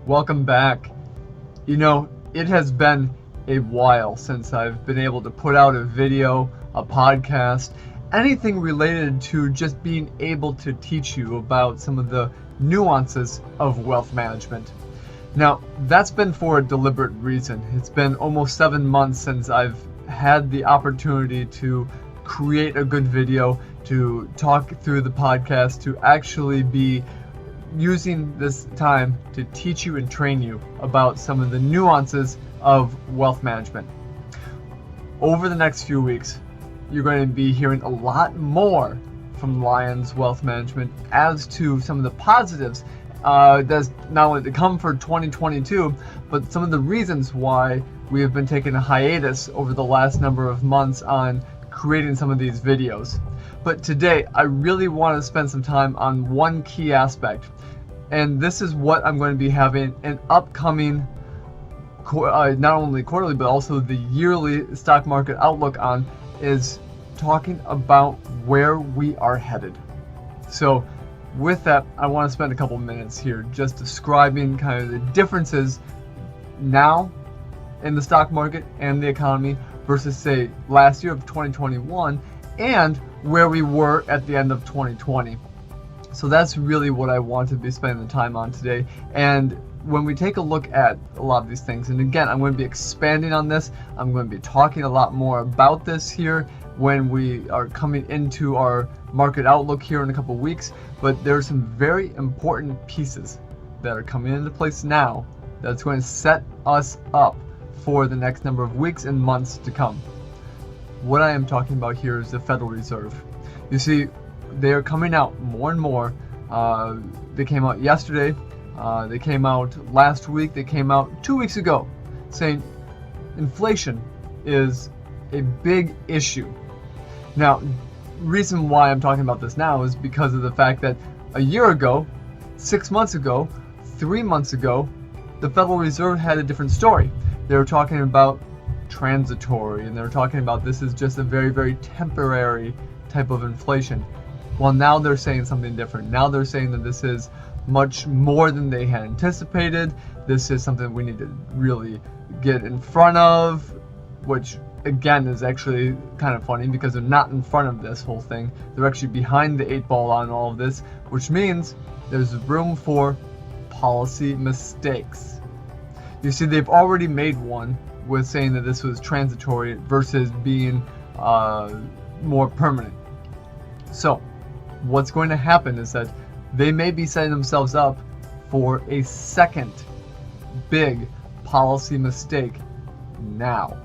Welcome back. It has been a while since I've been able to put out a video, a podcast, anything related to just being able to teach you about some of the nuances of wealth management. Now, that's been for a deliberate reason. It's been almost 7 months since I've had the opportunity to create a good video, to talk through the podcast, to actually be using this time to teach you and train you about some of the nuances of wealth management. Over the next few weeks, you're going to be hearing a lot more from Lions Wealth Management as to some of the positives that's not only to come for 2022, but some of the reasons why we have been taking a hiatus over the last number of months on creating some of these videos. But today, I really want to spend some time on one key aspect, and this is what I'm going to be having an upcoming, not only quarterly, but also the yearly stock market outlook on, is talking about where we are headed. So with that, I want to spend a couple minutes here just describing kind of the differences now in the stock market and the economy versus, say, last year of 2021 and where we were at the end of 2020. So that's really what I want to be spending the time on today. And when we take a look at a lot of these things, and again, I'm going to be expanding on this, I'm going to be talking a lot more about this here when we are coming into our market outlook here in a couple weeks, but there are some very important pieces that are coming into place now that's going to set us up for the next number of weeks and months to come. What I am talking about here is the Federal Reserve. You see, they are coming out more and more. They came out yesterday, they came out last week, they came out 2 weeks ago saying inflation is a big issue. Now, reason why I'm talking about this now is because of the fact that a year ago, 6 months ago, 3 months ago, the Federal Reserve had a different story. They were talking about transitory, and they were talking about this is just a very, very temporary type of inflation. Well, now they're saying something different. Now they're saying that this is much more than they had anticipated. This is something we need to really get in front of, which again is actually kind of funny because they're not in front of this whole thing. They're actually behind the 8 ball on all of this, which means there's room for policy mistakes. You see, they've already made one with saying that this was transitory versus being more permanent. So what's going to happen is that they may be setting themselves up for a second big policy mistake now.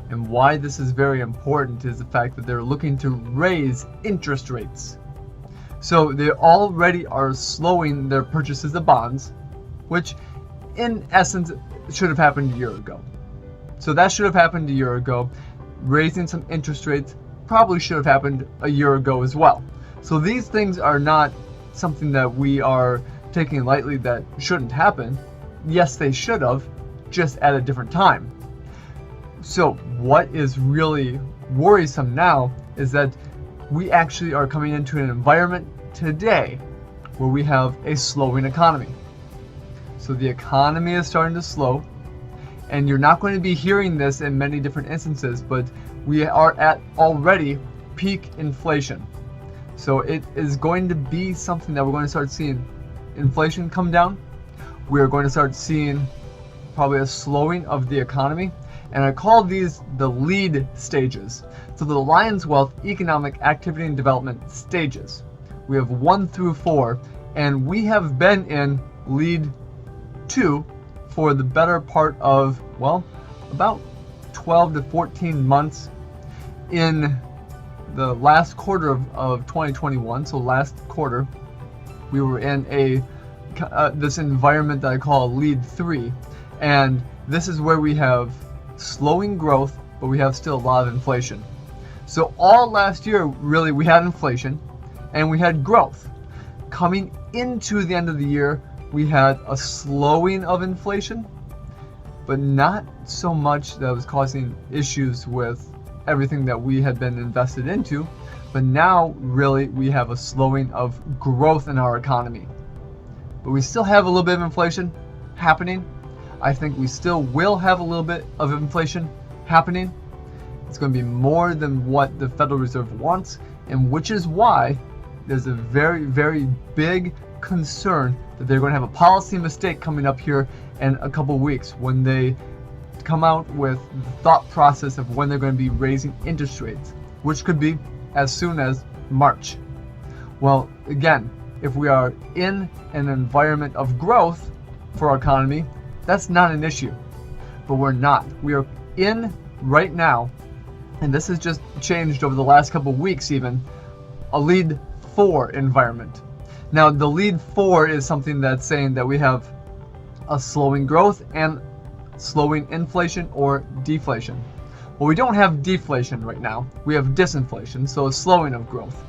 And why this is very important is the fact that they're looking to raise interest rates. So they already are slowing their purchases of bonds, which in essence should have happened a year ago. So that should have happened a year ago. Raising some interest rates probably should have happened a year ago as well. So these things are not something that we are taking lightly that shouldn't happen. Yes, they should have, just at a different time. So what is really worrisome now is that we actually are coming into an environment today where we have a slowing economy. So the economy is starting to slow, and you're not going to be hearing this in many different instances, but we are at already peak inflation. So it is going to be something that we're going to start seeing inflation come down. We're going to start seeing probably a slowing of the economy. And I call these the lead stages. So the Lions Wealth Economic Activity and Development stages. We have 1 through 4, and we have been in lead 2 for the better part of, well, about 12 to 14 months. In the last quarter of 2021, so last quarter, we were in this environment that I call lead 3, and this is where we have slowing growth, but we have still a lot of inflation. So all last year, really, we had inflation and we had growth. Coming into the end of the year, we had a slowing of inflation, but not so much that was causing issues with everything that we had been invested into. But now, really, we have a slowing of growth in our economy. But we still have a little bit of inflation, happening. I think we still will have a little bit of inflation happening. It's going to be more than what the Federal Reserve wants, and which is why there's a very, very big concern that they're going to have a policy mistake coming up here in a couple weeks when they come out with the thought process of when they're going to be raising interest rates, which could be as soon as March. Well, again, if we are in an environment of growth for our economy, that's not an issue. But we're not. We are in right now, and this has just changed over the last couple of weeks even, a lead 4 environment. Now, the lead 4 is something that's saying that we have a slowing growth and slowing inflation or deflation. Well, we don't have deflation right now. We have disinflation, so a slowing of growth.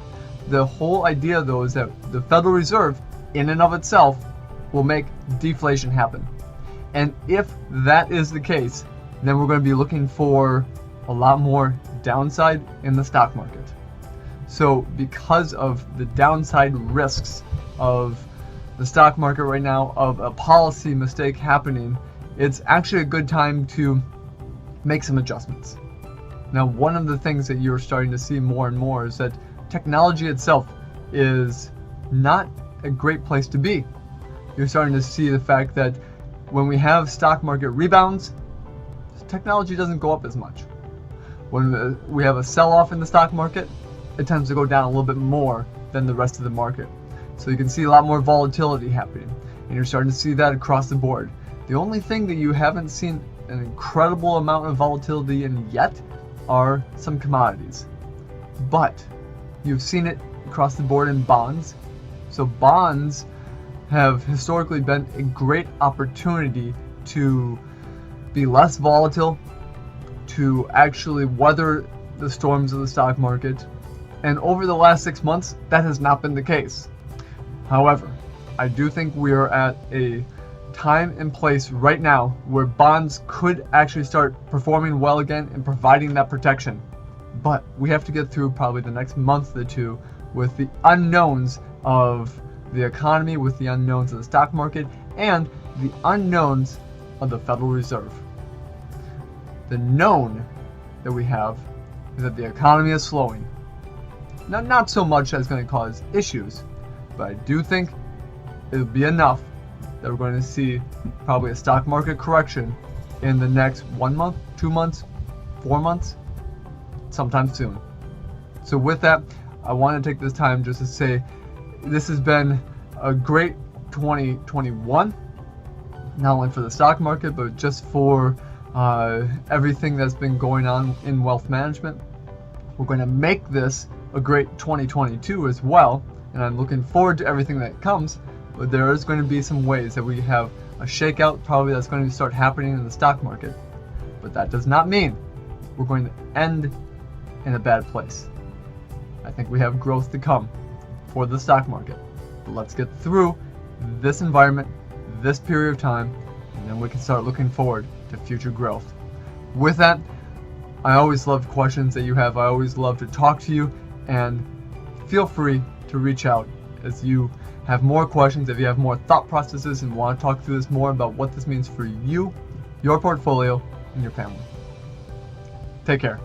The whole idea, though, is that the Federal Reserve, in and of itself, will make deflation happen. And if that is the case, then we're going to be looking for a lot more downside in the stock market. So because of the downside risks of the stock market right now, of a policy mistake happening, it's actually a good time to make some adjustments. Now, one of the things that you're starting to see more and more is that technology itself is not a great place to be. You're starting to see the fact that when we have stock market rebounds, technology doesn't go up as much. When we have a sell-off in the stock market, it tends to go down a little bit more than the rest of the market. So you can see a lot more volatility happening, and you're starting to see that across the board. The only thing that you haven't seen an incredible amount of volatility in yet are some commodities. But you've seen it across the board in bonds. So bonds have historically been a great opportunity to be less volatile, to actually weather the storms of the stock market. And over the last 6 months, that has not been the case. However, I do think we are at a time and place right now where bonds could actually start performing well again and providing that protection. But we have to get through probably the next month or two with the unknowns of the economy, with the unknowns of the stock market, and the unknowns of the Federal Reserve. The known that we have is that the economy is slowing. Now, not so much that's going to cause issues, but I do think it'll be enough that we're going to see probably a stock market correction in the next 1 month, 2 months, 4 months, sometime soon. So with that, I want to take this time just to say this has been a great 2021, not only for the stock market, but just for everything that's been going on in wealth management. We're going to make this a great 2022 as well, and I'm looking forward to everything that comes. But there is going to be some ways that we have a shakeout probably that's going to start happening in the stock market. But that does not mean we're going to end in a bad place. I think we have growth to come for the stock market. But let's get through this environment, this period of time, and then we can start looking forward to future growth. With that, I always love questions that you have. I always love to talk to you, and feel free to reach out as you have more questions, if you have more thought processes and want to talk through this more about what this means for you, your portfolio, and your family. Take care.